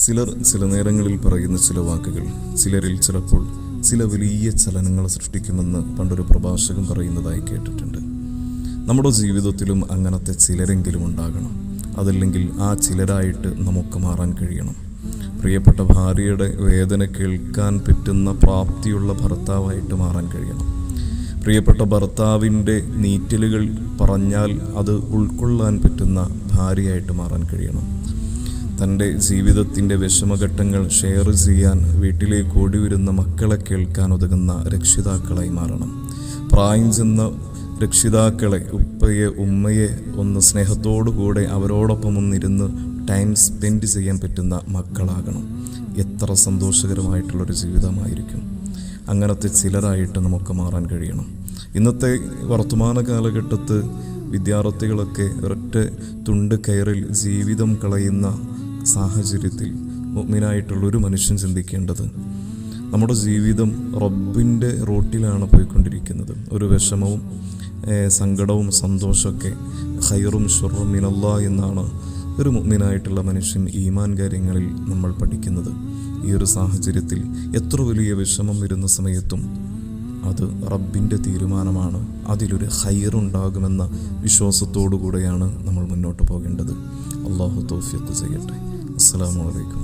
ചിലർ ചില നേരങ്ങളിൽ പറയുന്ന ചില വാക്കുകൾ ചിലരിൽ ചിലപ്പോൾ ചില വലിയ ചലനങ്ങൾ സൃഷ്ടിക്കുമെന്ന് പണ്ടൊരു പ്രഭാഷകൻ പറയുന്നതായി കേട്ടിട്ടുണ്ട്. നമ്മുടെ ജീവിതത്തിലും അങ്ങനത്തെ ചിലരെങ്കിലും ഉണ്ടാകണം. അതല്ലെങ്കിൽ ആ ചിലരായിട്ട് നമുക്ക് മാറാൻ കഴിയണം. പ്രിയപ്പെട്ട ഭാര്യയുടെ വേദന കേൾക്കാൻ പറ്റുന്ന പ്രാപ്തിയുള്ള ഭർത്താവായിട്ട് മാറാൻ കഴിയണം. പ്രിയപ്പെട്ട ഭർത്താവിൻ്റെ നീറ്റലുകൾ പറഞ്ഞാൽ അത് ഉൾക്കൊള്ളാൻ പറ്റുന്ന ഭാര്യയായിട്ട് മാറാൻ കഴിയണം. തൻ്റെ ജീവിതത്തിൻ്റെ വിഷമഘട്ടങ്ങൾ ഷെയർ ചെയ്യാൻ വീട്ടിലേക്ക് ഓടി വരുന്ന മക്കളെ കേൾക്കാൻ ഉതകുന്ന രക്ഷിതാക്കളായി മാറണം. പ്രായം ചെന്ന രക്ഷിതാക്കളെ, ഉപ്പയെ ഉമ്മയെ ഒന്ന് സ്നേഹത്തോടുകൂടെ അവരോടൊപ്പം ഒന്നിരുന്ന് ടൈം സ്പെൻഡ് ചെയ്യാൻ പറ്റുന്ന മക്കളാകണം. എത്ര സന്തോഷകരമായിട്ടുള്ളൊരു ജീവിതമായിരിക്കും. അങ്ങനത്തെ ചിലരായിട്ട് നമുക്ക് മാറാൻ കഴിയണം. ഇന്നത്തെ വർത്തമാന കാലഘട്ടത്ത് വിദ്യാർത്ഥികളൊക്കെ ഒരൊറ്റ തുണ്ട് കയറിൽ ജീവിതം കളയുന്ന സാഹചര്യത്തിൽ മുഅ്മിനായിട്ടുള്ളൊരു മനുഷ്യൻ ചിന്തിക്കേണ്ടത്, നമ്മുടെ ജീവിതം റബ്ബിൻ്റെ റൂട്ടിലാണ് പോയിക്കൊണ്ടിരിക്കുന്നത്. ഒരു വിഷമവും സങ്കടവും സന്തോഷമൊക്കെ ഖൈറും ശർറും മിനല്ലാഹ് എന്നാണ് ഒരു മുഅ്മിനായിട്ടുള്ള മനുഷ്യൻ ഈമാൻ കാര്യങ്ങളിൽ നമ്മൾ പഠിക്കുന്നത്. ഈ ഒരു സാഹചര്യത്തിൽ എത്ര വലിയ വിഷമം വരുന്ന സമയത്തും അത് റബ്ബിൻ്റെ തീരുമാനമാണ്, അതിലൊരു ഖൈറുണ്ടാകുമെന്ന വിശ്വാസത്തോടു കൂടെയാണ് നമ്മൾ മുന്നോട്ട് പോകേണ്ടത്. അല്ലാഹു തൗഫീഖ് ചെയ്യട്ടെ. അസ്സലാമു അലൈക്കും.